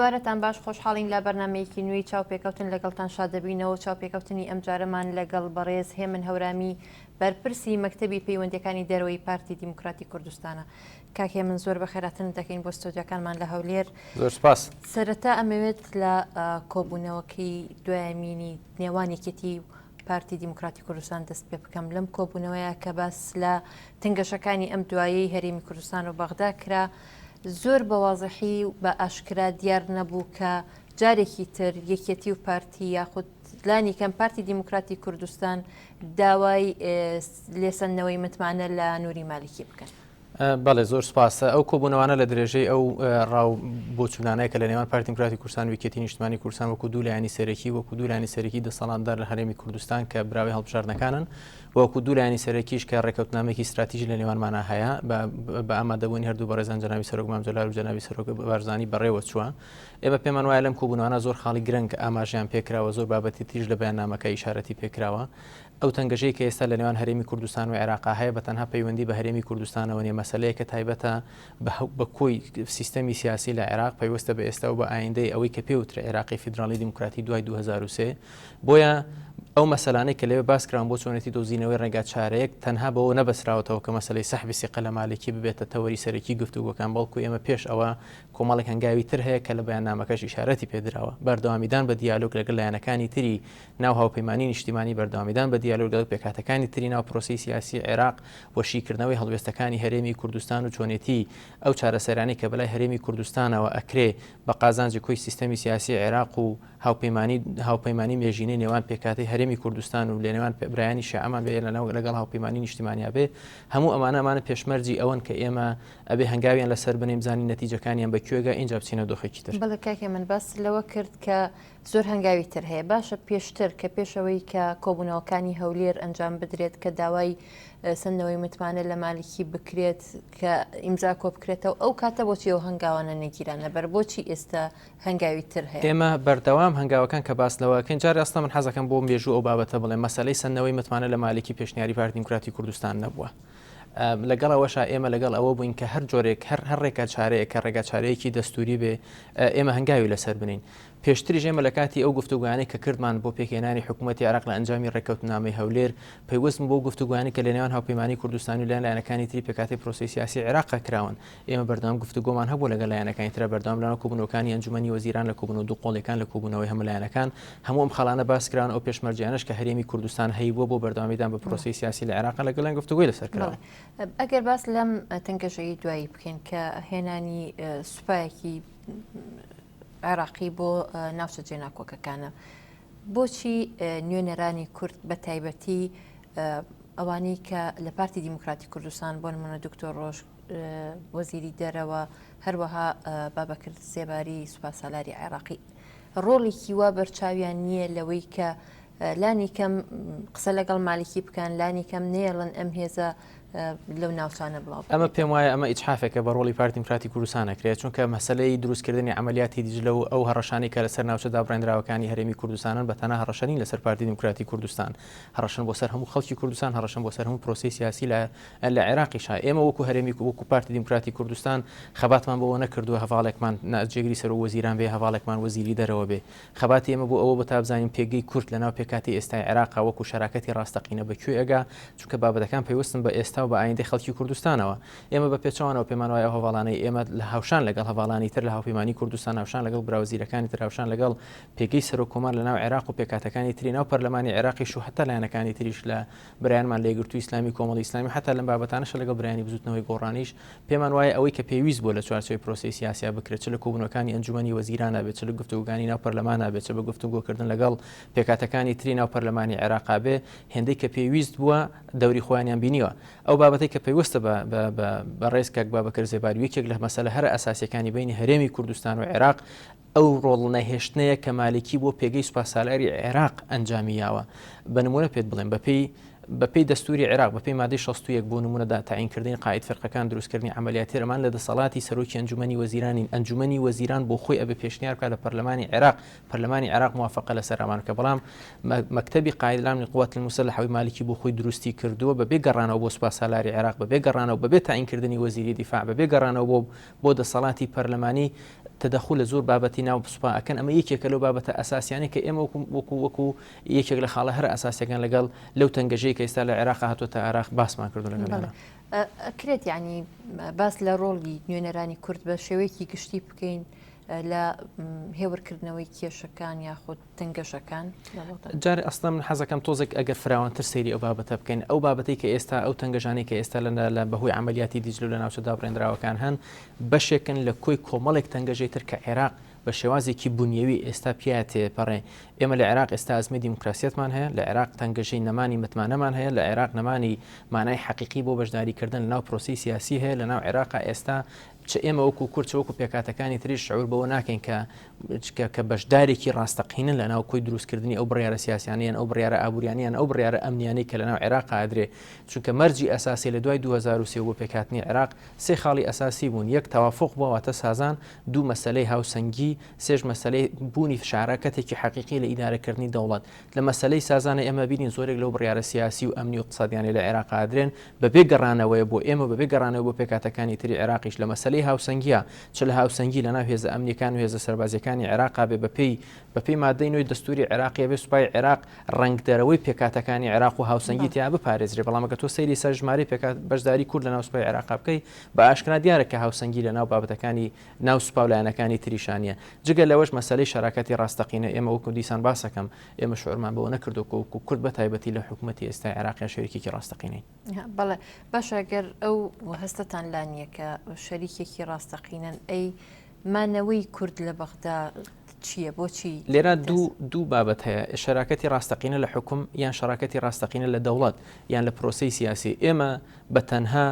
ئێوارەتان باش خۆشحاڵین لە بەرنمەیەکی نوێی چاوپێکەوتن لەگەڵتان شادەبینەوە چاوپێکەوتنی ئەم جارەمان لەگەڵ بەڕێز هێمن هەورامی بەرپرسی مەکتەبی پەیوەندیەکانی دەرەوەی پارتی دیموکراتی کوردستانە. کاکێ من زۆر بەخێراتن دەکەین بۆ ستۆدیۆکانمان لە هەولێر. زۆر سپاس. سەرەتا ئەمەوێت لە کۆبوونەوەکەی دوایەمینی نێوانێکێتی پارتی دیموکراتی کوردستان دەست پێ بکەم لەم کۆبوونەوەیە کە باس لە تنگەشەکانی ئەم دوایەی هەرێمی کوردستان و بەغدا کرا. زۆر بەوازەحی و بە ئاشکرا دیار نەبوو کە جارێکی تر یەکێتی و پارتی یاخود لانی کەم پارتی دیموکراتی کوردستان داوای لێسەندنەوەی متمانە لە نووری مالکی بکەن. بەڵێ زۆر سپاسە. ئەو کۆبوونەوانە لە درێژەی ئەو ڕاو بۆچوونانەیە کە لە نێوان پارتی دیموکراتی کوردستان و یەکێتی نیشتمانی کوردستان وەکو دوو لایانی سەرەکی وەکو دوو لایانی سەرەکی دەسەڵاتدار لە هەرێمی کوردستان کە براوی هەڵبژاردنەکانن وەکو دوو لایانی سەرەکیش کە ڕێکەوتنامێکی استراتیژی لە نێوانمانە هەیە بە ئامادەبوونی هەردوو بەڕێزان جەنابی سەرۆک مام جەلال و جەنابی سەرۆک بارزانی بەڕێوە چووە. ئێمە پێمان وایە لەم کۆبوونەوانە زۆر خاڵی گرنگ ئاماژیان پێکراوە، زۆر بابەتی تریش لە بەیاننامەکە ئیشارەتی پێکراوە. ئەو تەنگەژەی کە ئێستا لە نێوان هەرێمی کوردستان و عێراق هەیە بە تەنها پەیوەندی بە هەرێمی کوردستانەوە نیە، مەسەلەیە کە تایبەتە بە کۆی سیستەمی سیاسی لە عێراق پەیوەستە بە ئێستا و بە ئایندەی ئەوەی کە پێوترە عێراقی فیدراڵی دیموکراتی دوای 2003. بۆیە ئەو مەسەلانەی کە لەوێ باسکران بۆ چۆنێتی دۆزینەوەی ڕێگا چارەیەک تەنها بەوە نەبەسراوەتەوە کە مەسەلەی سەحبی سیقە لە مالکی ببێتە تەوەری سەرەکی گفتوگۆکان، بەڵکو ئێمە پێش ئەوە کۆمەڵێک هەنگاوی تر هەیە کە لە بەیاننامەکەش ئیشارەتی پێدراوە. بەردەوامیدان بە دیالۆگ لەگەڵ لایەنەکانی تری ناو هاوپەیمانی نیشتیمانی، بەردەوامیدان بە دیالۆگ لەگەڵ پێکهاتەکانی تری ناو پرۆسی سیاسی عێراق، وەشیکردنەوەی هەڵوێستەکانی هەرێمی کوردستان و چۆنێتی ئەو چارەسەرانی کە بەلای هەرێمی کوردستانەوە ئەکرێ بە قازانجی کۆی سیستەمی سیاسی عێراق و هاوپەیمانی مێژینەی نێوان پێکاتی هەرێمی کوردستان و لە نێوان برایانی شیعەمان بێ لەگەڵ هاوپەیمانی نیشتیمانیا بێ. هەموو ئەمانە پێشمەرجی ئەوەن کە ئێمە ئەبێ هەنگاویان لەسەر بنێم زانی نەتیجەکانیان بەکوێگە اینجا بچینە دۆخێکی تر. بەڵێ کاکێ من باس لەوە کرد کە زۆر هەنگاوی تر هەیە، باشە پێشتر کە پێشەوەی کە کۆبوونەوەکانی هەولێر ئەنجام بدرێت کە داوای سندەوەی متمانە لە مالکی بکرێت کە ئیمزا کۆ بکرێتەوە، ئەو کاتە بۆچی ئەو هەنگاوانە نەگیرانە بەر بۆچی ئێستا هەنگاوی تر هەیە؟ ئێمە بەردەوام هەنگاوەکان کە باسنەوەکەین جارێ ئەستا من حەزەکەم بۆ مێژوو ئەو بابەتە بڵێ مەسەلەی سندەوەی متمانە لە مالکی پێشنیاری پارتی دیموکراتی کوردستان نەبووە. لەگەڵ ئەوەشا ئێمە لەگەڵ ئەوە بووین کە هەر جۆرێک هەر ڕێکا چارەیە کە ڕێگا چارەیەکی دەستوری بێ ئێمە هەنگاوی لەسەر بنین. پێشتری ژێمە لە کاتی ئەو گفتوگویانەی کە کردمان بۆ پێکهێنانی حکوومەتی عێراق لە ئەنجامی ڕێکەوتنامەی هەولێر پەیوەستم بۆ گفتوگویانی کە لە نێوان هاوپەیمانی کوردستانی و لایەنەکانی تری پێکاتی پرۆسی سیاسی عێراق کراون. ئێمە بەردەوام گفتوگۆمان هەبوو لەگەڵ لایەنەکانی ترە، بەردەوام لەناو کۆبوونەوەکانی ئەنجومەنی وەزیران لە کۆبوونەوە دوو قۆڵیەکان لە کۆبوونەوەی هەموو لایەنەکان هەموو ئەم خەڵانە باسکران ئەو پێشمەرجیانەش کە هەرێمی کوردستان هەیبووە بۆ بەردەوامیدان بە پرۆسی سیاسی لە عێراق لەگەڵ گفتوگۆی لەسەر کراوە. ئەگەر باس لەم تەنگەشەی دوایی بکەین کە هێنانی سوپایەکی عێراقی بۆ ناوچە جێناکۆکەکانە، بۆچی نوێنەرانی کورد بە تایبەتی ئەوانەی کە لە پارتی دیموکراتی کوردستان بۆ نمونە دکتۆر ڕۆژ وەزیری دەرەوە هەروەها بابەکرد سێباری سوپاسالاری عێراقی ڕۆڵێکی وا بەرچاویان نییە لەوەی کە لانی کەم قسە لەگەڵ مالکی بکەن، لانی کەم نێڵن ئەم هێزە لەو ناوچانە بڵاو؟ ئەمە پێم وایە ئەمە ئیجحافێکە بە ڕۆڵی پارتی دیموکراتی کوردستان ئەکرێت، چونکە مەسەلەی دروستکردنی عملیاتی دیجلە و ئەو هەڕەشانی کە لەسەر ناوچە دابڕێنراوەکانی هەرێمی کوردستانن بە تەنها هەڕەشەنی لەسەر پارتی دیموکراتی کوردستان، هەڕەشن بۆ سەر هەموو خەڵکی کوردستان، هەڕەشن بۆ سەر هەموو پرۆسی سیاسی لە عێراقیشا. ئێمە وەکو هەرێمی وەکو پارتی دیموکراتی کوردستان خەباتمان بۆەوە نەکردووە هەواڵێکمان جێگری سەر وەزیران بێ، هەواڵێکمان وەزیری دەرەوە بێ. خەباتی ئێمە بۆ ئەوە بە تابزانین پێگەی کورد لەناو پێکاتی ئێستای عێراق وەکو شەراکەتی ڕاستەقینە بەکوێ ئەگا، چونکە بابەتەکان پەیوەستن بە ئێستا و بە ئایندەی خەڵکی کوردستانەوە. ئێمە بە پێچەوانەوە پێمان وایە هەواڵانەی ئێمە لە هاوشان لەگەڵ هەواڵانی تر لە هاوپەیمانی کوردستان، هاوشان لەگەڵ براوەزیرەکانی تر، هاوشان لەگەڵ پێگەی سەرۆک کۆمار لەناو عێراق و پێکاتەکانی تری ناو پەرلەمانی عێراقیش و هەتا لایەنەکانی تریش لە برایانمان لە یەکگرتووی ئیسلامی کۆمەڵی ئیسلامی هەتا لەم بابەتانەش لەگەڵ برایانی بزوتنەوەی گۆڕانیش پێمان وایە ئەوەی کە پێویست بووە لە چوارچێوەی پرۆسی سیاسیا بکرێت، چ لە کۆبوونەوەکانی ئەنجومەنی وەزیرانە بێت، چ لە گفتوگوکانی ناو پەرلەمانە بێت، چ بە گفتوگۆکردن لەگەڵ پێکاتەکانی تری ناو پەرلەمانی عێراق بێ، هێندەی کە پێویست بووە دەوری خۆیانیان بینیوە. ئەو بابەتەی کە پێویستە بە ڕێز کاک بابەکر زێباری یەکێک لە مەسەلە هەر ئەساسیەکانی بینی هەرێمی کوردستان و عێراق ئەو ڕۆڵ نەهێشتنەیە کە مالکی بۆ پێگەی سوپاسالاری عێراق ئەنجامیاوە. بە نمونە پێت بڵێم بەپێی بەپی دەستوری عێراق بەپی مادەی 61 بۆ نمونەدا تاعینکردنی قائد فەرقەکان دروستکردنی عملیاتی ئەمان لە دەسەڵاتی سەرۆکی ئەنجومەنی وەزیرانی ئەنجومەنی وەزیران بۆ خۆی ئەبێ پێشنیار بکات لە پەرلەمانی عێراق موافقە لەسەر ئەمان کە بەڵام مەکتەبی قائدلام للقوات المسلحة مالکی بۆ خۆی دروستی کردووە بەبێ گەڕانەوە بۆ سوپا سالاری عێراق بەبێ گەڕانەوە بەبێ تاعینکردنی وەزیری دیفاع بەبێ گەڕانەوە بۆ دەسەڵاتی پەرلەمانی تدخل زۆر بابەتی ناو سوپا ئەکەن ئەمە یەکێکە لەو بابەتە ئەساسیانەی کە ئێمە وەکو یەکێک لە خاڵە هەر ئەساسیەکان لەگەڵ لەو تەنگەژەی کە ئێستا لە عێراق هاتوۆتە عێراق باسمان کردو لەگەڵ ئەکرێت یعنی باس لە ڕۆڵی نوێنەرانی کورد بە شێوەیەکی گشتی بکەین لە هێورکردنەوەی کێشەکان یاخود تەنگەشەکان جارێ ئەسڵا من حەزەکەم تۆزێک ئەگەر فراوانتر سەیری ئەو بابەتە بکەین ئەو بابەتی کە ئێستا ئەو تەنگەژانەی کە ئێستا لە بەهۆی عملیاتی دیجلو لە ناوچەدا بڕێنراوەکان هەن بەشێکن لە کۆی کۆمەڵێک تەنگەژەی تر کە عێراق بە شێوازێکی بنیەوی ئێستا پیاە تێپەڕێ ئێمە لە عێراق ئێستا ئەزمەی دیموکراسیەتمان هەیە لە عێراق تەنگەژەی نەمانی متمانەمان هەیە لە عێراق نەمانی مانای حەقیقی بۆ بەشداریکردن لەناو پرۆسی سیاسی هەیە لەناو عێراقا ئێستا چ ئێمە وەکو کورد وەکو پێکاتەکانی تریش شعور بەوە ناکەین کە بەشدارێکی ڕاستەقینن لە ناو کۆی دروستکردنی ئەو بڕیارە سیاسیانیان ئەو بڕیارە ئابوووریانیان ئەو بڕیارە ئەمنیانی کە لە ناو عێراق ئادرێ چونکە مەرجی ئەساسی لە دوای 2023 بۆ پێکاتنی عێراق سێ خاڵی ئەساسی بوون یەک تەوافق بووەواتە سازان دوو مەسلەی هاوسەنگی سێژ مەسلەی بوونی شارەکەتێکی حەقیقی لە ئیدارەکردنی دەوڵەت لە مەسلەی سازانە ئێمە بینین زۆرێک لەو بڕیارە سیاسی و ئەمنی و اقتصادیانی لە عێراق ئادرێن بەبێ گەڕانەوەی بۆ ئێمە بەبێ گەڕانەوە بۆ پێکاتەکانی تری عێراقیش لە مەسلەی هاوسەنگیە چ لە هاوسەنگی لە ناو هێزە ئەمنیەکان و هێزە سەربازیەکانی عێراقا بێ بەپێی مادەی نوێی دەستوری عێراقیە بێ سوپای عێراق ڕەنگدەرەوەی پێکاتەکانی عێراق و هاوسەنگی تیا بپارێزرێ بەڵام کە تۆ سەیری سەر ژمارەی بەشداری کورد لە ناو سوپای عێراق بکەی بە ئاشکرا دیارە کە هاوسەنگی لە ناو بابەتەکانی ناو سوپا و لایەنەکانی تریشانیە جگە لەوەش مەسەلەی شەراکەتی ڕاستەقینە ئێمە وەکو دیسان باسەکەم ئێمە شعورمان بەوە نەکردو وەکو کورد بە تایبەتی لە حکوومەتی ئێستا عێراقیان شەریکێکی ڕاستەقینەی بەڵێ باشە گەر ئەو هەستتان لانیە کە شەریکێکی ڕاستەقینەن ئەی مانەوەی کورد لە بەغدا چییە بۆچی لێرە دوو بابەت هەیە شەراکەتی ڕاستەقینە لە حکوم یان شەراکەتی ڕاستەقینە لە دەوڵەت یان لە پرۆسی سیاسی ئێمە بە تەنها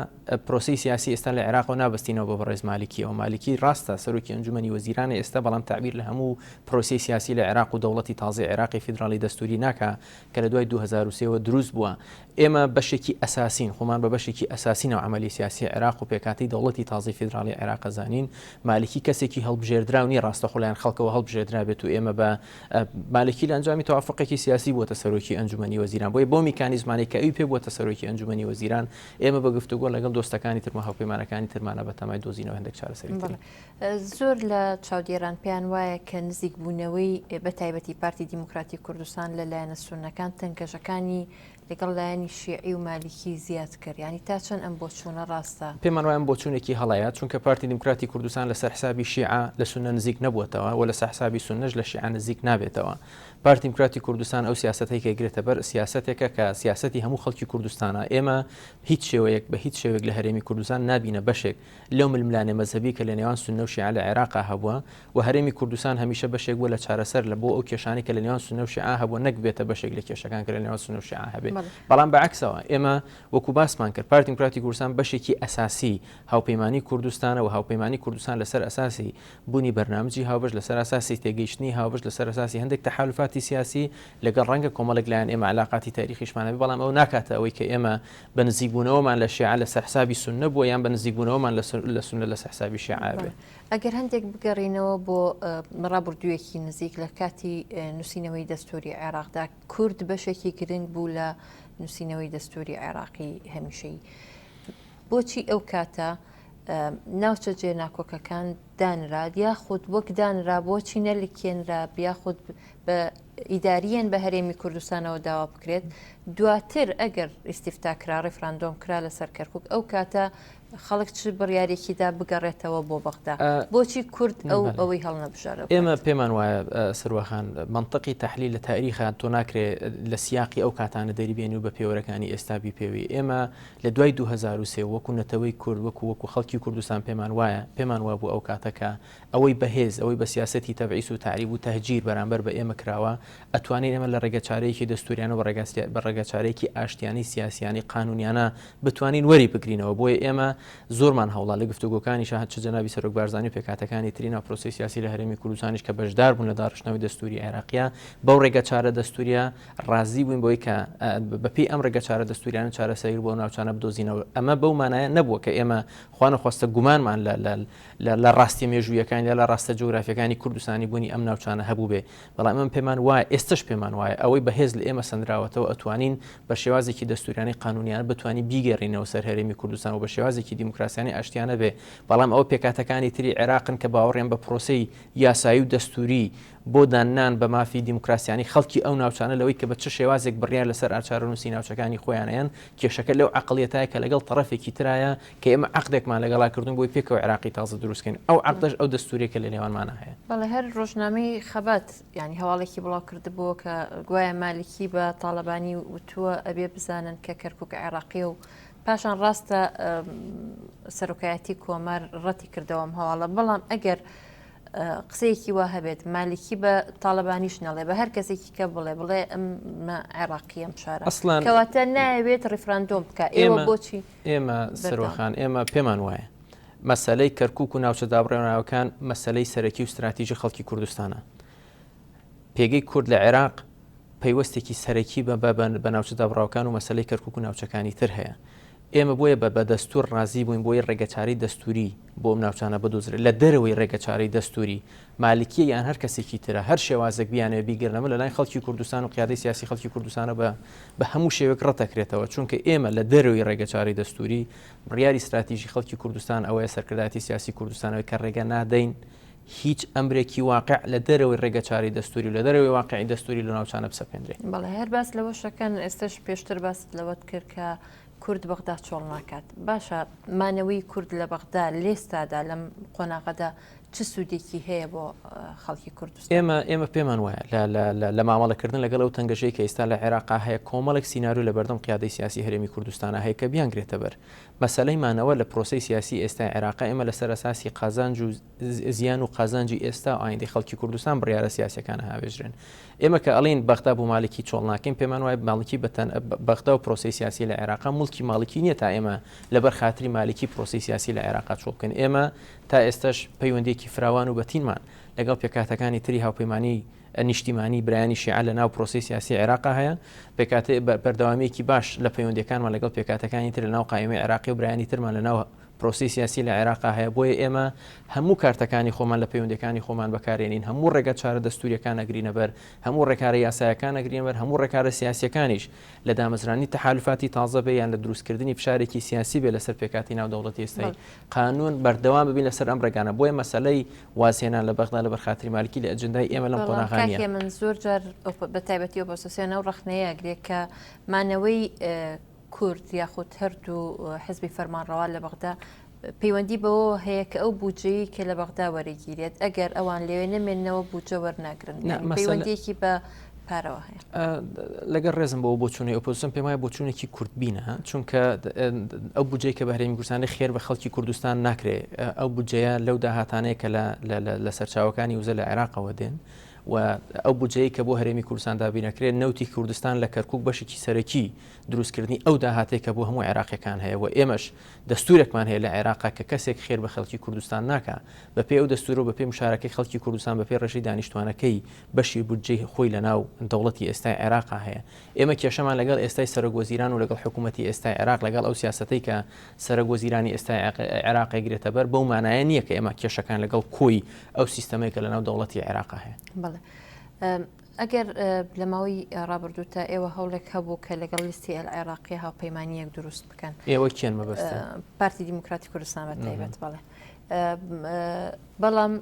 پرۆسی سیاسی ئێستا لە عێراق و نابستینەوە بە بەڕێز مالیکیەوە مالیکی ڕاستە سەرۆکی ئەنجومەنی وەزیرانە ئێستا بەڵام تعبیر لە هەموو پرۆسی سیاسی لە عێراق و دەوڵەتی تازای عێراقی فیدراڵی دەستوری ناکە کە لە دوای 2023 دروست بووە ئێمە بەشێکی ئەساسین خۆمان بە بەشێکی ئەساسینەوە عملی سیاسی عێراق و پێکاتی دەوڵەتی تازای فیدراڵی عێراق زانین مالیکی کەسێکی هەڵبژێردراونی ڕاستەخۆلایەن خەڵکەوە هەڵبژێردرا بێت و ئێمە بە مالکی لە ئەنجامی تەوافقێکی سیاسی بووە سەرۆکی ئەنجومەنی وەزیران بۆ میکانیزمانی کە ئەوی پێ بووە سەرۆکی ئەنجومەنی وەزیران ئێمە بە گفتوگۆ لەگەڵ دۆستەکانی ترمە هاوپەیمانەکانی ترمانە بە تەمای دۆزینەوە هەندێک چارەسەری زۆر لە چاودێران پێیان وایە کە نزیک بوونەوەی بە تایبەتی پارتی دیموکراتی کوردستان لەلایەنە سونەکان تەنکەشەکانی لەگەڵ لایەنی شیعی و مالیکی زیاد کرد ینی تا چەند ئەم بۆچوونە ڕاستە پێمان وایە بۆچوونێکی هەڵایە چونکە پارتی دیموکراتی کوردستان لەسەر حسابی شیعە لە سونە نزیک نەبووەتەوە و لەسەر حسابی سونەش لە شیعە نزیک نابێتەوە پارتی دیموکراتی کوردستان ئەو سیاسەتەی کە گرێتە بەر سیاسەتێکە کە سیاسەتی هەموو خەڵکی کوردستانە ئێمە هیچ شێوەیەک بە هیچ شێوێک لە هەرێمی کوردستان نبینە بەشێک لەو ململانێ مەزهبی کە لە نێوان سونە و شیعە لە عێراقا هەبووە و هەرێمی کوردستان هەمیشە بەشێک بووە لە چارەسەر لە بۆ ئەو کێشانی کە لە نێوان سونە و شیعە هەبووە نەک بێتە بەشێک لە کێشەکان کە لە نێوان سونە و شیعە هەبێت بەڵام بەعکسەوە ئێمە وەکو باسمان کرد پارتی دیموکراتی کوردستان بەشێکی ئەساسی هاوپەیمانی کوردستانە و هاوپەیمانی کوردستان لەسەر ئەساسی بوونی بەرنامجی هاوبەش لەسەر ئەساسی تێگەیشتنی هاوبەش لەسەر ئەساسی هەندێک تەحالوفاتی سیاسی لەگەڵ ڕەنگە کۆمەڵێک لایەن ئێمە علاقاتی تاریخیشمانە بەڵام ئەو ناکاتە ئەوەی کە ئێمە بە نزیکبوونەوەمان لە شیعە لەسەر حسابی سونە بووە یان بە نزیکبوونەوەمان لە سونە لەسەر حسابی شیعە بێ ئەگەر هەندێک بگەڕینەوە بۆ ڕابردوویەکی نزیک لە کاتی نووسینەوەی دەستوری عێراقدا کورد بەشێکی گرنگ بوو لە نووسینەوەی دەستوری عێراقی هەمیشەی بۆچی ئەو کاتە ناوچە جێناکۆکەکان دانرا یاخود وەک دانرا بۆچی نەلکێنرا یاخود بە ئیداریەن بە هەرێمی کوردستانەوە داوا بکرێت دواتر ئەگەر ئیسیفتاکرا ڕێفراندۆم کرا لەسەر کەرکک ئەو کاتە خەڵک چ بڕیارێکیدا بگەڕێتەوە بۆ بەغدا بۆچی کورد ئەوەی هەڵنەبژارە ئێمە پێمان وایە سروەخان منطقی تحلیل لە تاریخە تۆ ناکرێت لە سیاقی ئەو کاتانە دەریبێنی و بە پێوەرەکانی ئێستابی پێوی ئێمە لە دوای 2023 وەکو نەتەوەی کورد وەکو خەڵکی کوردستان پێمان وایە بوو ئەو کاتەکە ئەوەی بەهێز ئەوەی بە سیاسەتی تەبعیس و تعریب و تەهجیر بەرامبەر بە ئێمە کراوە ئەتوانین ئێمە لە ڕێگەچارەیەکی دەستوریانە بە ڕێگەچارەیەکی ئاشتیانی سیاسیانی قانونیانە بتوانین وەری بگرینەوە بۆیە ئێمە زۆرمان هەوڵا لە گفتوگۆکانی شاهد چ جەنابی سەرۆک بارزانانی و پێکاتەکانی ترینا پرۆسی سیاسی لە هەرێمی کوردستانیش کە بەشدار بوون لە داڕشتنەوەی دەستوری عێراقیە بەو ڕێگە چارە دەستوریە ڕازی بووین بۆی کە بەپێی ئەم ڕێگە چارە دەستوریانە چارەسەیر بۆ ناوچانە بدۆزینەوە ئەمە بەو مانایە نەبووە کە ئێمە خوانەخواستە گومانمان لە ڕاستی مێژوویەکانی لە ڕاستە جۆگرافیەکانی کوردستانی بوونی ئەم ناوچانە هەبوو بێ بەڵام ئەم پێمان وایە ئێستش پێمان وایە ئەوەی بەهێز لە ئێمە سندراوەتەوە ئەتوانین بە شێوازێکی دەستوریانی قانونیان بتوانین بیگەڕینەوە سەر هەرێمی کوردستان و بە شێوازێکی دیموکراسیانی ئاشتیانە بێ بەڵام ئەوە پێکاتەکانی تری عێراقن کە باوەڕێن بە پرۆسەی یاسایی و دەستوری بۆ دانان بە مافی دیموکراسیانی خەڵکی ئەو ناوچانە لەوەی کە بە چه شێوازێک بڕیار لەسەر ئاچارەنووسی ناوچەکانی خۆیانیان کێشەکە لەو عقلیەتایە کە لەگەڵ تەرەفێکی ترایە کە ئێمە عقدێکمان لەگەڵا کردوون بۆی پێکەوە عێراقی تازە دروستکەین ئەو عقدەش ئەو دەستوریەکە لە نێوانمانە هەیە بەڵێ هەر ڕۆژنامەی خەبات ینی هەواڵێکی بڵاو کردبووە کە گوایە مالکی بە تاالبانی وتووە ئەبێ بزانن کە کەرکک عێراقی و پاشان ڕاستە سەرۆکایەتی کۆمار ڕەتی کردەوەم هەواڵە بەڵام ئەگەر قسەیەکی وا هەبێت مالکی بە تاالبانیش نەڵێ بە هەر کەسێکی کە بڵێ ئەم عێراقی ئەم شارە کەواتە ناوێت ڕیفراندۆم بکە ئێوە بۆچی ئێمە سەرۆخان ئێمە پێمان وایە مەسەلەی کەرکک و ناوچە دابڕێنراوەکان مەسەلەی سەرەکی و استراتیژی خەڵکی کوردستانە پێگەی کورد لە عێراق پەیوەستێکی سەرەکی بە ناوچە دابڕاوەکان و مەسەلەی کەرکک و ناوچەکانی تر هەیە ئێمە بۆیە بە دەستور ڕازی بووین بۆی ڕێگەچاری دەستوری بۆ ئەم ناوچانە بدۆزرێت لە دەرەوەی ڕێگەچاری دەستوری مالکیە یان هەر کەسێکی ترە هەر شێوازێک بیانێ بیگەرنەوە لە لای خەڵکی کوردستان و قیادەی سیاسی خەڵکی کوردستانە بە هەموو شێوەیەک ڕەتەکرێتەوە چونکە ئێمە لە دەرەوەی ڕێگەچاری دەستوری بڕیاری استراتیژی خەڵکی کوردستان ئەوەیە سەرکردایەتی سیاسی کوردستانەوەی کە ڕێگە نادەین هیچ ئەمرێکی واقع لە دەرەوەی ڕێگەچاری دەستوری لە دەرەوەی واقعی دەستوری لە ناوچانە بسەپێنرێت بەڵێ هەر باس لەوە شەکەن ئێستش پێشتر باست لەوەت کرد کە کورد بەغدا چۆڵ ناکات باشە مانەوەی کورد لە بەغدا لێستادا لەم قۆناغەدا چ سوودێکی هەیە بۆ خەڵکی کوردستان ئێمە پێمان وایە لە مامەڵەکردن لەگەڵ ئەو تەنگەژەی کە ئێستا لە عێراقا هەیە کۆمەڵێک سیناریو لە بەردەم قیادەی سیاسی هەرێمی کوردستانە هەیە کە بیانگرێتە بەر مەسەلەی مانەوە لە پرۆسەی سیاسی ئێستا عێراقا ئێمە لەسەر ئەساسی قازانج و زیان و قازانجی ئێستا و ئایندەی خەڵکی کوردستان بڕیارە سیاسەکانە هاوێژرێن ئێمە کە ئەڵین بەغدا بۆ مالکی چۆڵ ناکەین پێمان وایە ماڵکی بەغدا و پرۆسی سیاسی لە عێراقا مڵکی ماڵکی نییە تا ئێمە لەبەر خاتری مالکی پرۆسی سیاسی لە عێراقا چۆڵ بکەین ئێمە تا ئێستش پەیوەندێکی فراوان و بەتینمان لەگەڵ پێکاتەکانی تری هاوپەیمانی نیشتیمانی برایانی شیعە لە ناو پرۆسی سیاسی عێراقا هەیە پێکاتە بەردەوامێکی باش لە پەیوەندەکانمان لەگەڵ پێکاتەکانی تر لە ناو قایمەی عێراقی و برایانی ترمان لە ناو پرۆسی سیاسی لە عێراقا هەیە بۆیە ئێمە هەموو کارتەکانی خۆمان لە پەیوەندەکانی خۆمان بەکارێنین هەموو ڕێگە چارە دەستوریەکان ئەگرینە بەر هەموو ڕێکارە یاسایەکان ئەگرینە بەر هەموو ڕێکارە سیاسیەکانیش لە دامەزرانی تەحالوفاتی تازە بێ یان لە دروستکردنی فشارێکی سیاسی بێ لەسەر پێکاتی ناودەوڵەتی ئێستای قانون بەردەوام ببین لەسەر ئەم ڕێگانە بۆیە مەسەلەی وازهێنان لە بەغدا لە بەرخاتری مالکی لە ئەجندای ئێمە لەم قۆناغانیە من زۆر جار بەتایبەتی ئۆپۆزیسیۆنە و ڕەخنەیە ئەگرێت کە مانەوەی کورد یاخود هەردوو حزبی فەرمانڕەوا لە بەغدا پەیوەندی بەوە هەیە کە ئەو بودجەیە کە لە بەغدا وەرەگیرێت ئەگەر ئەوان لەوێ نەمێنەوە بودجە وەرناگرن پەیوەندیەکی بە پارەوە هەیە لەگەڵ ڕێزم بەوە بۆچوونی ئۆپۆزیسیۆن پێم وایە بۆچوونێکی کورتبینە چونکە ئەو بودجەی کە بە هەرێمی کوردستانی خێر بە خەڵکی کوردستان ناکرێ ئەو بودجەیە لەو داهاتانەیە کە لە سەرچاوەکانی وزە لە عێراقەوە دێن و ئەو بودجەیە کە بۆ هەرێمی کوردستان دابینەکرێت نەوتی کوردستان لە کەرکک بەشێکی سەرەکی دروستکردنی ئەو داهاتێک کە بۆ هەموو عێراقیەکان هەیە و ئێمەش دەستورێکمان هەیە لە عێراقا کە کەسێک خێر بە خەڵکی کوردستان ناکە بەپێ ئەو دەستور و بەپێ مشارەکەی خەڵکی کوردستان بەپێ ڕێژەی دانیشتوانەکەی بەشی بودجەی خۆی لە ناو دەوڵەتی ئێستای عێراقا هەیە ئێمە کێشەمان لەگەڵ ئێستای سەرۆکوەزیران و لەگەڵ حکوومەتی ئێستای عێراق لەگەڵ ئەو سیاسەتەی کە سەرۆکوەزیرانی ئێستای عێراقی گرێتە بەر بەو مانایە نییە کە ئێمە کێشەکان لەگەڵ کۆی ئەو سیستەمێکە لە ناو دەوڵەتی عێراقا هەیە. بەڵێ ئەگەر لە ماوەی ڕابردووتە ئێوە هەوڵێک هەبوو کە لەگەڵ لیستی عێراقی هاوپەیمانیەک دروست بکەن ئێوە کێن مەبەستە پارتی دیموکراتی کوردستان بە تایبەت بەڵێ بەڵام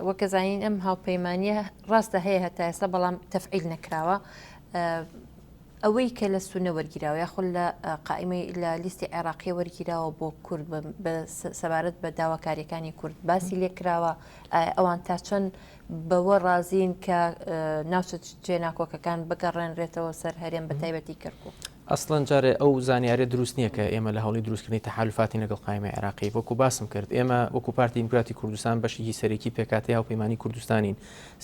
وەکەزانین ئەم هاوپەیمانیە ڕاستە هەیە هەتا ئێستا بەڵام تەفعیل نەکراوە ئەوەی کە لە سونە وەرگیراوە یاخود لە قائمەی لە لیستی عێراقی وەرگیراوە بۆ کورد سەبارەت بە داواکاریەکانی کورد باسی لێکراوە ئەوان تا چەند بەوە ڕازین کە ناوچە جێناکۆکەکان بگەڕێنرێتەوە سەر هەرێم بە تایبەتی کەرکووک ئەسڵەن جارێ ئەو زانیارە دروست نییە کە ئێمە لە هەوڵی دروستکردنی تەحالوفاتی لەگەڵ قایمە عێراقی وەکو باسم کرد ئێمە وەکو پارتی دیموکراتی کوردستان بەشێکی سەرەکی پێکاتی هاوپەیمانی کوردستانین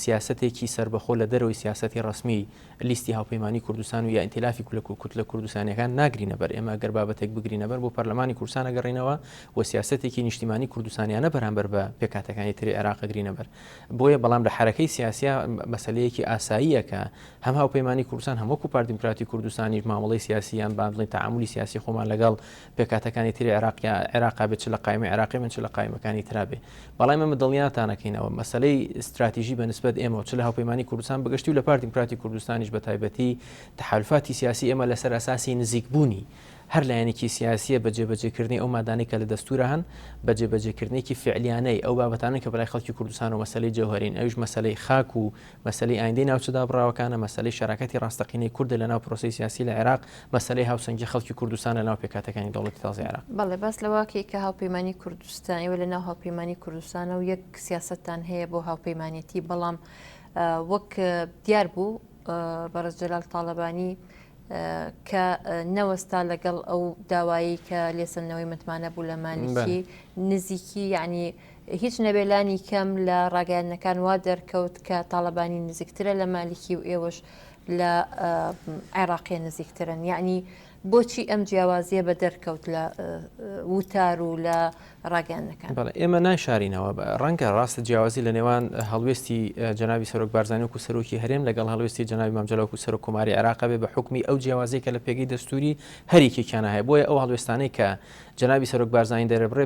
سیاسەتێکی سربەخۆ لە دەرەوەی سیاسەتی ڕسمی لیستی هاوپەیمانی کوردستان و یا ئینتیلافی کوتلە کوردستانیەکان ناگرینە بەر ئێمە گەر بابەتێک بگرینە بەر بۆ پەرلەمانی کوردستان ئەگەڕێنەوە و سیاسەتێکی نیشتیمانی کوردستانیانە بەرامبەر بە پێکاتەکانی تری عێراق گرینە بەر بۆیە بەڵام لە حرەکەی سیاسیا مەسلەیەکی ئاساییە کە هەم هاوپەیمانی کوردستان هەم وەکو پارتی دیموکراتی کوردستانی مامەڵەی سیاسیان با بڵین تعاملی سیاسی خۆمان لەگەڵ پێکاتەکانی تری عێراق بێت چ لە قایمە عێراقی من چ لە قایمەکانی ترابێ بەڵام ئێمە دڵنیاتانەکەینەوە مەسلەی استراتیژی بەنسبەت ئێمە چ لە هاوپەیمانی کوردستان بەگشتی و لە پارتی دیموکراتی کوردستانیش بە تایبەتی تحالفاتی سیاسی ئێمە لەسەر ئەساسی نزیکبوونی هەر لایەنێکی سیاسیە بە جێبەجێکردنی ئەو مادانەی کە لە دەستورە هەن بە جێبەجێکردنێکی فعلیانەی ئەو بابەتانە کە بەلای خەڵکی کوردستان و مەسلەی جەوهەرین ئەوش مەسلەی خاک و مەسلەی ئایندەی ناوچەدا بڕاوەکانە مەسلەی شەراکەتی ڕاستەقینەی کوردە لە ناو پرۆسی سیاسی لە عێراق مەسلەی هاوسەنگی خەڵکی کوردستان لە ناو پێکاتەکانی دەوڵەتی تازای عێراق بەڵێ باس لەواکەی کە هاوپەیمانی کوردستانی و لە ناو هاوپەیمانی کوردستانە و یەک سیاستتان هەیە بۆ هاوپەیمانێتی بەڵام وەک دیار بوو بەڕێز جەلال تاڵەبانی کە نەوەستا لەگەڵ ئەو داوایی کە لێسەنەوەی متمانە بوو لە مالیکی نزیکی یعنی هیچ نەبێلانی کەم لە ڕاگەیانەکان وا دەرکەوت کە تاڵەبانی نزیکترە لە مالیکی و ئێوەش لە عێراقی نزیکترن یعنی بۆچی ئەم جیاوازیە بە دەرکەوت لە وتار و لە ڕاگەیانەکان ئێمە ناشارینەوە ڕەنگە ڕاستە جیاوازی لە نێوان هەڵوێستی جەنابی سەرۆک بارزانانی وەکو سەرۆکی هەرێم لەگەڵ هەڵوێستی جەنابی مامجەلال وەکو سەرۆک کۆماری عێراق بێ بە حکمی ئەو جیاوازی کە لە پێگەی دەستوری هەریەکێکیان هەیە بۆیە ئەو هەڵوێستانەی کە جەنابی سەرۆک بارزانانی دەرەبڕێ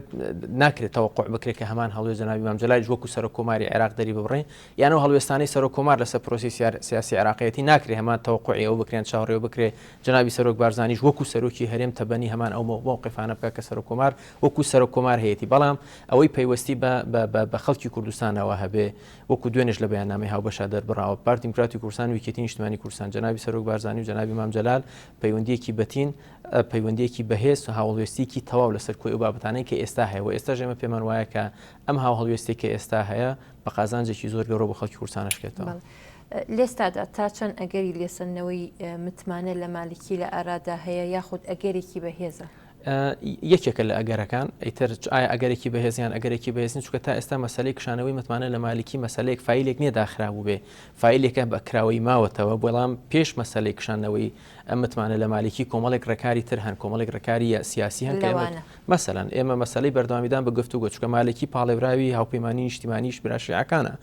ناکرێت تەوەقوع بکرێت کە هەمان هەڵوێست جەنابی مامجەلالیش وەکو سەرۆک کۆماری عێراق دەری ببڕێ یان ئەو هەڵوێستانەی سەرۆک کۆمار لەسەر پرۆسی سیاسی عێراقیەتی ناکرێت هەمان تەوەقوعی ئەو بکرێن چاوەڕێوە بکرێت جەنابی سەرۆک بارزانانیش وەکو سەرۆکی هەرێم تەبەنی هەمان ئەو موقفانە بکە کە سەرۆک کۆمار وەکو سەرۆک کۆمار هەیەی بەڵام ئەوەی پەیوەستی بە خەڵکی کوردستانەوە هەبێ وەکو دوێنێش لە بەیاننامەی هاوبەشە دەربڕاوە پارتی دیموکراتی کوردستان و یەکێتی نیشتیمانی کوردستان جەنابی سەرۆک بارزانانی و جەنابی مامجەلال پەیوەندیەکی بەتین پەیوەندیەکی بەهێز و هاوڵوێستیکی تەواو لەسەر کۆی ئەو بابەتانەی کە ئێستا هەیە و ئێستا ژێمە پێمان وایە کە ئەم هاوهەڵوێستی کە ئێستا هەیە بە قازانجێکی زۆر گەورە بۆ خەڵکی کوردستانەشکێتەوە لێستادا تا چەند ئەگەری لێسەنەوەی متمانە لە مالکی لە ئارادا هەیە یاخود ئەگەرێکی بەهێزە یەکێکە لە ئەگەرەکان ئیتر ئایا ئەگەرێکی بەهێزیان ئەگەرێکی بەهێزین چونکە تا ئێستا مەسلەی کشانەوەی متمانە لە مالکی مەسلەیەک فایلێک نییە داخرابوو بێ فایلێکە بە کراوەی ماوەتەوە بەڵام پێش مەسلەی کشانەوەی ئەم متمانە لە مالیکی کۆمەڵێک ڕێکاری تر هەن کۆمەڵێک ڕێکاری سیاسی هەن مەسەلەن ئێمە مەسلەی بەردەوامیدان بە گفتوگۆ چونکە مالکی پاڵێراوی هاوپەیمانی نیشتیمانیش براشیعەکانە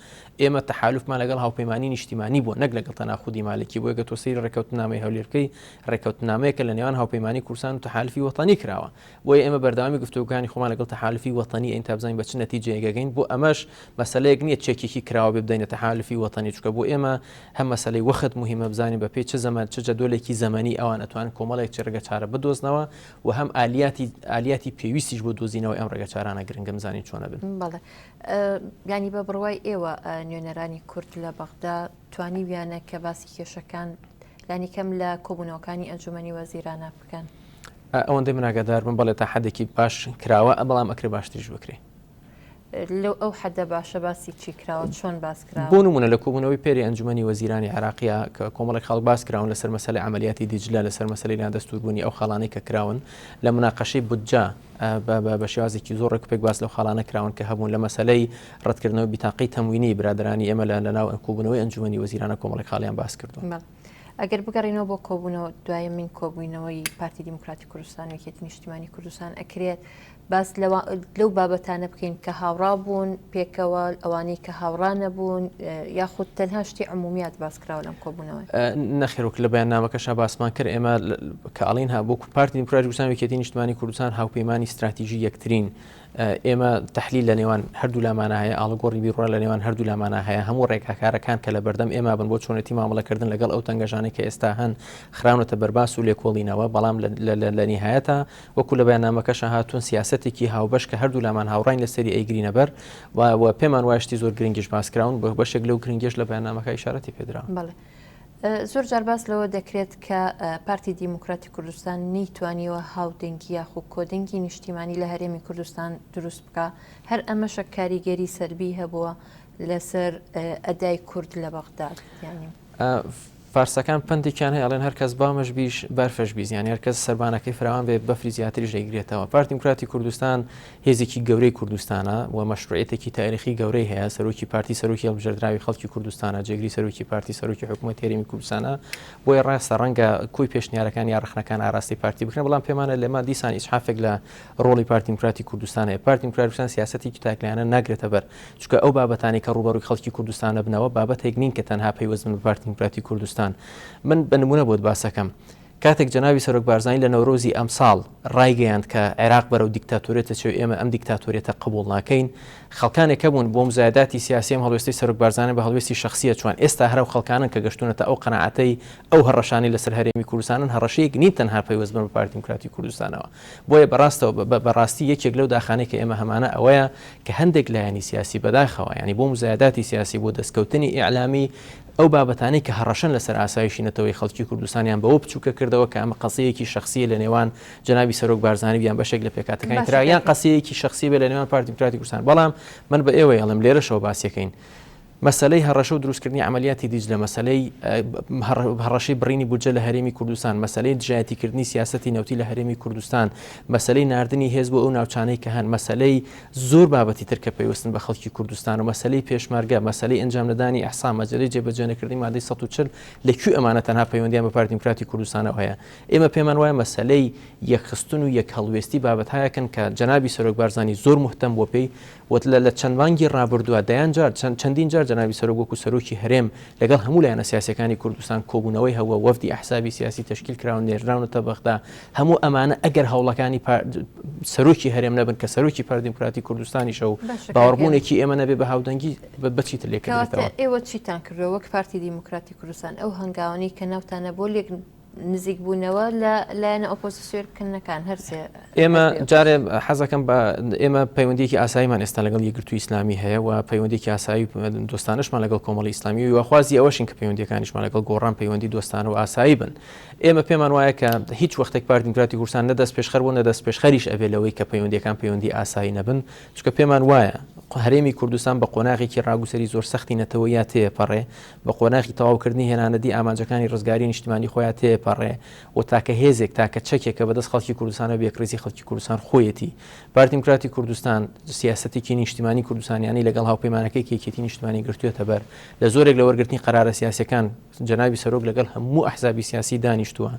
ئێمە تەحالوفمان لەگەڵ هاوپەیمانی نیشتیمانی بووە نەک لەگەڵ تەناخودی مالکی بۆیە گە تۆسەی ڕێکەوتنامەی هەولێرکەی ڕێکەوتنامەیەکە لە نێوان هاوپەیمانی کوردستان و تەحالفی وەتانی کراوە بۆیە ئێمە بەردەوامی گفتوگوکانی خۆمان لەگەڵ تەحالفی وەتانی ئین تا بزانین بە چ نەتیجەیەکەگەین بۆ ئەمەش مەسلەیەک نییە چێکێکی کراوە بدەینە تەحالفی وەتانی چونکە بۆ ئێمە هەم مەسلەی وەخت مهمە بزانین بە پێی چ زەمان چ جەدۆلێکی زەمەنی ئەوان ئەتوان کۆمەڵێک چ ڕێگەچارە بدۆزنەوە و هەم ئالیاتی پێویستیش بۆ دۆزینەوە ئەم ڕێگەچارانە گرنگە بزانین چۆنە بن بەڵێ ینی بە بڕوای ئێوە نوێنەرانی کورد لە بەغدا توانیویانە کە باسی کێشەکان لانی کەم لە کۆبوونەوەکانی ئەنجومەنی وەزیرانە بکەن ئەوەندەی مناگەدار بم بەڵێ تا حدێکی باش کراوە بەڵام ئەکرێ باشتریش بکرێ لەو ئەو حەدە باشە باسی چی کراوە چۆن باس کراوە بۆ نمونە لە کۆبوونەوەی پێری ئەنجومەنی وەزیرانی عێراقیە کە کۆمەڵێک خەڵک باس کراون لەسەر مەسەلەی عملیاتی دیجلە لەسەر مەسەلەی نادەستوربوونی ئەو خاڵانەی کە کراون لە مناقەشەی بودجا بە شێوازێکی زۆر ڕێک باس لەو خاڵانە کراون کە هەبوون لە مەسەلەی ڕەتکردنەوەی بیتاقی تەموینی برادرانی ئێمە لە ناو کۆبوونەوەی ئەنجومەنی وەزیرانە کۆمەڵێک خاڵیان باس کردوون ئەگەر بگەڕینەوە بۆ کۆبوونەوە دوایەمین کۆبوونەوەی پارتی دیموکراتی کوردستان و یەکێتی نیشتیمانی کوردستان ئەکرێت باس لەو بابەتانە بکەین کە هاوڕا بوون پێکەوە ئەوانەی کە هاوڕا نەبوون یاخود تەنها شتی عمومیات باسکراوە لەم کۆبوونەوە نەخێرۆک لە بەیاننامەکەشا باسمان کرد ئێمە کە ئەڵین هەبوو پارتی دیموکراتی کوردستان و یەکێتی نیشتیمانی کوردستان هاوپەیمانی استراتیژی یەکترین ئێمە تحلیل لە نێوان هەردوو لامانە هەیە ئاڵگۆڕی بیڕۆ لە نێوان هەردوو لامانە هەیە هەموو ڕێگاکارەکان کە لە بەردەم ئێمە بن بۆ چۆنەتی مامەڵەکردن لەگەڵ ئەو تەنگەژانەی کە ئێستا هەن خراونەتە بەرباس و لێکۆڵینەوە بەڵام لە نهایەتە وەکو لە بەیاننامەکەشە هاتوون سیاسەتێکی هاوبەش کە هەردوو لامان هاوڕاین لەسەری ئەیگرینە بەر و پێمان وایشتی زۆر گرنگیش باسکراون بە بەشێک لەو گرنگیش لە بەیاننامەکە ئیشارەتی پێدراون. زۆر جار باس لەوە دەکرێت کە پارتی دیموکراتی کوردستان نەیتوانیوە هاودەنگی یاخو کۆدەنگی نیشتیمانی لە هەرێمی کوردستان دروست بکە هەر ئەمەشە کاریگەری سەربی هەبووە لەسەر ئەدای کورد لە بەغداد فارسەکان پندێکیان هەیە ئەڵێن هەرکەس بامەش بیش بەرفەش بیست، یعنی هەرکەس سەربانەکەی فراوان بێ بەفری زیاتریش دەیگرێتەوە. پارتی دیموکراتی کوردستان هێزێکی گەورەی کوردستانە و مەشروعیەتێکی تاریخی گەورەی هەیە. سەرۆکی پارتی سەرۆکی هەڵبژێردراوی خەڵکی کوردستانە، جێگری سەرۆکی پارتی سەرۆکی حکوومەت هێرێمی کوردستانە. بۆیە ڕاستە ڕەنگە کوی پێشنیارەکان یا ڕخنەکان ئاراستی پارتی بکرێن، بەڵام پێمانە لێمە دیسان ئیسحافێک لە ڕۆڵی پارتی دیموکراتی کوردستان هەیە. پارتی دیموکراتی کوردستان سیاسەتێکی تاکلایانە ناگرێتە بەر، چونکە ئەو بابەتانی کە ڕوبەڕووی خەڵکی کوردستانە بنەوە بابەتێک نین کە تەنها پەیوەست بن بە پارتی دیموکراتی کوردستان. من بە نمونە بۆت باسەکەم، کاتێک جەنابی سەرۆک بارزانانی لە نەورۆزی ئەم ساڵ ڕایگەیاند کە عێراق بەرەو دیکتاتۆرێتە چێ ئێمە ئەم دیکتاتۆرێتە قبوڵ ناکەین، خەڵکانێک بوون بۆ مزایداتی سیاسی ئەم هەڵوێستی سەرۆک بارزانانی بە هەڵوێستی شخصیە چوان. ئێستا هەرو خەڵکانن کە گەشتونەتە ئەو قەناعەتەی ئەو هەڕەشانی لەسەر هەرێمی کوردستانن هەڕەشەیەک نین تەنها پەیوەست بن بە پارتی دیموکراتی کوردستانەوە. بۆیە بەڕاستی یەکێک لەو داخانەی کە ئێمە هەمانە ئەوەیە کە هەندێک لایەنی سیاسی بەداخەوە، ینی بۆ مزایداتی سیاسی بۆ دەستکەوتنی ئیعلامی ئەو بابەتانەی کە هەڕەشن لەسەر ئاسایشی نەتەوەی خەڵکی کوردستانیان بەوە بچووکە کردەوە کە ئەمە قەسەیەکی شخصیە لە نێوان جەنابی سەرۆک بارزانانی بیان بەشێک لە پێکاتەکانی ترا یان قەسەیەکی شخصی بێ لە نێوان پارتی دیموکراتی کوردستان. بەڵام من بە ئێوە ئەڵێم لێرەشەوە باسیەکەین مەسلەی هەڕەشە و دروستکردنی عملیاتی دیجلە، مەسلەی هەڕەشەی بڕینی بودجە لە هەرێمی کوردستان، مەسلەی دژایەتیکردنی سیاسەتی نەوتی لە هەرێمی کوردستان، مەسلەی ناردنی هێز بۆ ئەو ناوچانەی کە هەن، مەسلەی زۆر بابەتی تر کە پەیوەستن بە خەڵکی کوردستان و مەسلەی پێشمەرگە، مەسلەی ئەنجام نەدانی ئەحسا، مەسلەی جێبەجێنەکردنی مادەی 140 لەکوێ ئەمانە تەنها پەیوەندیان بە پارتی دیموکراتی کوردستانەوە هەیە. ئێمە پێمان وایە مەسلەی یەکخستن و یەک هەڵوێستی بابەتهایەکن کە جەنابی سەرۆک بارزانانی زۆر مهتەم بۆ پێی لە چەند مانگی ڕابردووە دەیان جار چەندین جار جەنابی سەرۆک وەکو سەرۆکی هەرێم لەگەڵ هەموو لایەنە سیاسەکانی کوردستان کۆبوونەوەی هەوە وەفدی ئەحسابی سیاسی تشکیل کراون نێژراونەتە بەغدا. هەموو ئەمانە ئەگەر هەوڵەکانی سەرۆکی هەرێم نەبن کە سەرۆکی پارتی دیموکراتی کوردستانیشە و باوەڕبوونێکی ئێمە نەبێ بە هاودەنگی بچیت لێکردێتەوە. ئێوە چیتان کردەوە وەک پارتی دیموکراتی کوردستان ئەو هەنگاوانەی کە ناوتانە بۆ لێک نزیک بوونەوە لە لایەنە ئۆپۆزیسیۆنکردنەکان هەرسێ ئێمە جارێ حەزەکەم بە ئێمە پەیوەندیەکی ئاساییمان ئێستا لەگەڵ یەکگرتووی ئیسلامی هەیە و پەیوەندێکی ئاسایی دۆستانشمان لەگەڵ کۆمەڵی ئیسلامی و خوازی ئەوەشین کە پەیوەندیەکانیشمان لەگەڵ گۆڕان پەیوەندی دۆستانە و ئاسایی بن. ئێمە پێمان وایە کە هیچ وەختێک پارتی دیموکراتی کوردستان نەدەست پێشخەر بوو نەدەست پێشخەریش ئەبێ لەوەی کە پەیوەندیەکان پەیوەندی ئاسایی نەبن، چونکە پێمان وایە هەرێمی کوردستان بە قۆناغێکی ڕاگوسەری زۆر سەختی نەتەوە یا تێپەڕێ، بە قۆناغی تەواوکردنی هێنانەدی ئامانجەکانی ڕزگاری نیشتیمانی خۆیان تێپەڕێ و تاکە هێزێک تاکە چەکێک کە بەدەست خەڵکی کوردستانە بێکرێزی خەڵکی کوردستان خۆیەتی. پارتی دیموکراتی کوردستان سیاسەتێکی نیشتیمانی کوردستانیانی لەگەڵ هاوپەیمانەکەی کێکێتی نیشتیمانی گرتوێتە بەر لە زۆرێک لە وەرگرتنی قەرارە سیاسەکان. جەنابی سەرۆک لەگەڵ هەموو ئەحزابی سیاسی دانیشتووە،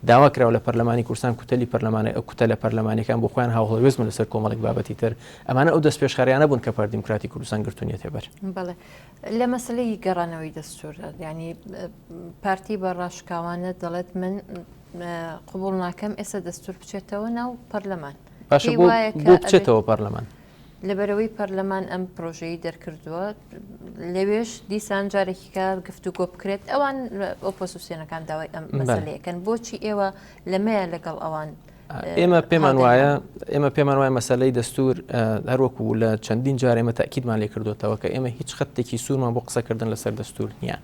داوا کراوە لە پەرلەمانی کوردستان کوتەلی پەرلەمانە کوتە لە پەرلەمانەکان بۆ خۆیان هاوڵێوێزمە لەسەر کۆمەڵێک بابەتی تر. ئەمانە ئەو دەست پێشخەریانە بوون کە پارتی دیموکراتی کوردستان گرتوونیەتێ بەر. بەڵێ لە مەسلەی گەڕانەوەی دەستور، ینی پارتی بە ڕاشکاوانە دەڵێت من قبول ناکەم ئێستا دەستور بچێتەوە ناو پەرلەمان، باشە بۆ بچێتەوە پەرلەمان. لەبەرەوەی پەرلەمان ئەم پرۆژەی دەرکردووە لەوێش دیسان جارێکی کار گفتوگۆ بکرێت ئەوان ئۆپۆزیسیۆنەکان داوای ئەم مەسەلەیەکەن. بۆچی ئێوە لەمەیە لەگەڵ ئەوان؟ ئێمە پێمان وایە مەسەلەی دەستور هەروەکو لە چەندین جار ئێمە تاکیدمان لێ کردوتەوە کە ئێمە هیچ خەتێکی سوورمان بۆ قسەکردن لەسەر دەستور نییە،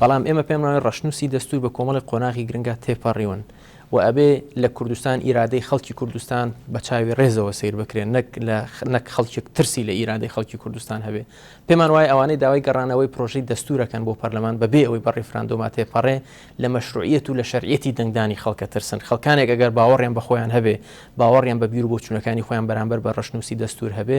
بەڵام ئێمە پێم وایە ڕەشنووسی دەستور بە کۆمەڵی قۆناغی گرنگە تێپەڕیون و ئەبێ لە کوردستان ئیرادەی خەڵکی کوردستان بە چاوی ڕێزەوە سیر بکرێن، نەک خەڵکێک ترسی لە ئیرادەی خەڵکی کوردستان هەبێ. پێمان وایە ئەوانەی داوای گەڕانەوەی پرۆژەی دەستورەکەن بۆ پەرلەمان بەبێ ئەوەی بە ڕێفراندۆما تێپەڕێ لە مەشروعیەت و لە شەرعیەتی دەنگدانی خەڵکە ترسن. خەڵکانێک ئەگەر باوەڕیان بە خۆیان هەبێ، باوەڕیان بە بیر و بۆچوونەکانی خۆیان بەرامبەر بە ڕەشنووسی دەستور هەبێ،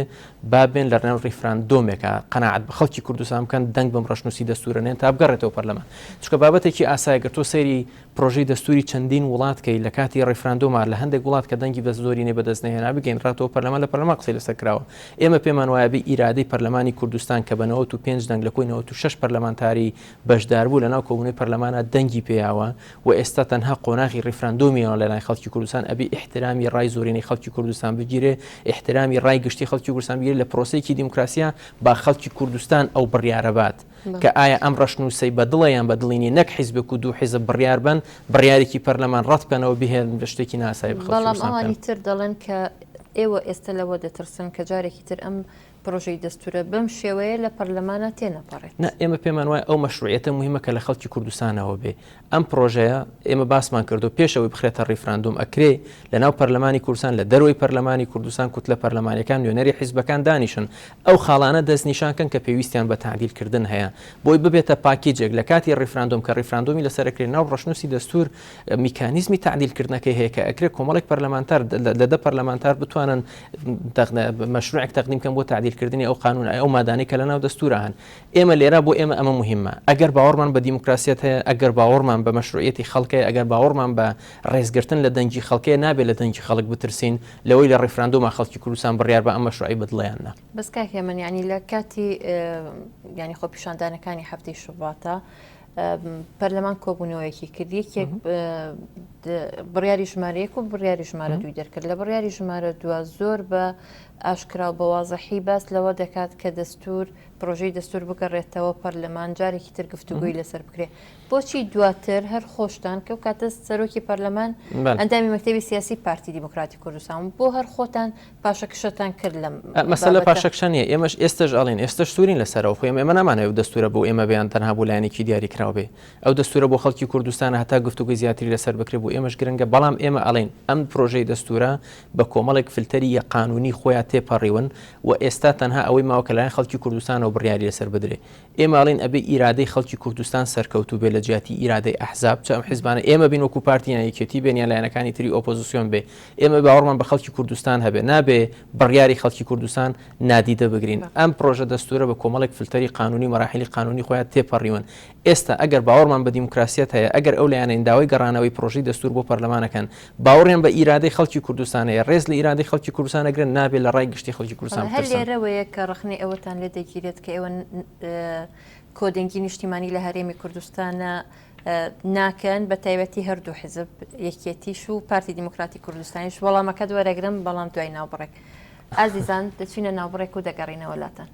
بابێن لە نێو ڕێفراندۆمێکە قەناعەت بە خەڵکی کوردستان بکەن دەنگ بەم ڕەشنووسی دەستورەنێن تا بگەڕێتەوە پەرلەمان. چونکە بابەتێکی ئاساییە تۆ سەیری پرۆژەی دەستوری چەندین وڵاتکەی لە کاتی ڕێفراندۆما لە هەندێک وڵات کە دەنگی بە زۆرینەی بەدەست نەهێنا بگەینڕاتەوە پەرلەمان لە پەرلەمان قسەی لەسەر کراوە. ئێمە پێمان وایە بێ ئیرادەی پەرلەمانی کوردستان کە بە 95 دەنگ لە کۆی 96 پەرلەمانتاری بەشدار بوو لەناو کۆبوونەوەی پەرلەمانە دەنگی پێیاوە و ئێستا تەنها قۆناغی ڕێفراندۆمیەوە لەلای خەڵکی کوردستان ئەبێ احترامی ڕای زۆرینەی خەڵکی کوردستان بگیرێ، احترامی ڕای گشتی خەڵکی کوردستان بگیرێ لە پرۆسەیەکی دیموکراسیە با خەڵکی کوردستان ئەو بڕیارە بات کە ئایا ئەم ڕەشنووسەی بەدڵەیان بەدڵینی نەک حیزبێک و دوو حیزب بڕیار بن بڕیارێکی پەرلەمان ڕەت بکەنەوە بهێن بە شتێکی ناسایی بخەڵکی کوردستان. بەڵام ئەوانی تر دەڵێن کە ئێوە ئێستا لەوە دەترسن کە جارێکی تر ئەم پرۆژەی دەستورە بەم شێوەیە لە پەرلەمانە تێنەپەڕێت. ئێمە پێمان وایە ئەو مەشروعیەتە مهمە کە لە خەڵکی کوردستانەوە بێ. ئەم پرۆژەیە ئێمە باسمان کردو پێشەوەی بخرێتە ڕیفراندوم ئەکرێ لە ناو پەرلەمانی کوردستان لە دەروی پەرلەمانی کوردستان کوت لە پەرلەمانیەکان نوێنەری حیزبەکان دانیشن ئەو خاڵانە دەستنیشانکەن کە پێویستیان بە تعدیلکردن هەیە بۆی ببێتە پاکیجێک لە کاتی ڕیفراندوم کە ڕیفراندومی لەسەرکرێن ناو ڕەشنووسی دەستور میکانیزمی تعدیلکردنەکەی هەیە کە ئەکرێت کۆمەڵێک پەرلەمانتار لەدە پەرلەمانتار بتوانن مەشروعێک تەقدیمکەن بۆ تعدیلکردنی ئەو قانون ئەو مادانەی کە لە ناو دەستورە هەن. ئێمە لێرە بۆ ئێمە ئەمە مهمە. ئەگەر باوەڕمان بە دیموکراسیەت هەیە، ئەگەر باوەڕمان بە مەشروعیەتی خەڵکەیە، ئەگەر باوەڕمان بە ڕێزگرتن لە دەنگی خەڵکەیە نابێت لە دەنگی خەڵک بترسین لەوەی لە ڕیفراندۆمە خەڵکی کوردستان بڕیار بە ئەم مەشروعی بدڵیاننا. بەس کاکێ من یعنی لە کاتی ینی خۆپیشاندانەکانی هەفتەی شوباتە پەرلەمان کۆبوونەوەیەکی کرد یەکێک بڕیاری ژمارەیەک و بڕیاری ژمارە دوی دەرکرد. لە بڕیاری ژمارە دووە زۆر بە ئاشکرا و بە وازەحی باس لەوە دەکات کە دەستور پرۆژەی دەستور بگەڕێتەوە پەرلەمان جارێکی تر گفتوگوی لەسەر بکرێت. بۆچی دواتر هەر خۆشتان کە و کاتە سەرۆکی پەرلەمان ئەندامی مەکتەبی سیاسی پارتی دیموکراتی کوردستان بۆ هەر خۆتان پاشەکشەتان کرد لەم مەسەلە پاشەکشە نیە. ئێمەش ئێستش ئەڵێن ئێستش سوورین لەسەرەوە خۆ ئێمە نامانەوە دەستورە بۆ ئێمە بەیان تەنها بۆ لایەنێکی دیاری کراوە بێ. ئەو دەستورە بۆ خەڵکی کوردستانە هەتا گفتوگوی زیاتری لەسەر بکرێت بۆ ئێمەش گرنگە. بەڵام ئێمە ئەڵێن ئەم پرۆژەی دەستورە بە کۆمەڵێک فلتەری یە قانونی خۆیان تێپەڕیون و ئێستا تەنها ئەوەی ماوە کە لایەن خەڵکی کوردستانەوە بڕیاری لەسەر بدرێ. ئێمە ئەڵێن ئەبێ ئیرادەی خەڵکی کوردستان سەرکەوتوو بێ لە جیاتی ئیرادەی ئەحزاب چ ئەم حیزبانە ئێمە بین وەکو پارتیان یەکێتی بێن یان لایەنەکانی تری ئۆپۆزیسیۆن بێ. ئێمە باوەڕمان بە خەڵکی کوردستان هەبێ نابێ بڕیاری خەڵکی کوردستان نادیدە بگرین. ئەم پرۆژە دەستورە بە کۆمەڵێک فلتەری قانونی مەراحلی قانونی خۆیان تێپەڕیون. ئێستا ئەگەر باوەڕمان بە دیموکراسیەت هەیە، ئەگەر ئەو لایەنەی داوای گەڕانەوەی پرۆژەی دەستور بۆ پەرلەمانەکەن باوەڕیان بە ئیرادەی خەڵکی کوردستانەیە، ڕێز لە ئیرادەی خەڵکی کوردستانەگرن نابێت لە ڕای گشتی خەڵکی کوردستان بترسن. هەر لێرەوەیە کە ڕخنەی ئەوەتان لێ دەگیرێت کە ئێوە کۆدەنگی نیشتیمانی لە هەرێمی کوردستانە ناکەن بە تایبەتی هەردوو حزب یەکێتیش و پارتی دیموکراتی کوردستانیش. وەڵامەکە وەرەگرم بەڵام دوای ناوبڕێک. ئازیزان دەچینە ناوبڕێک و دەگەڕینەوە لاتان.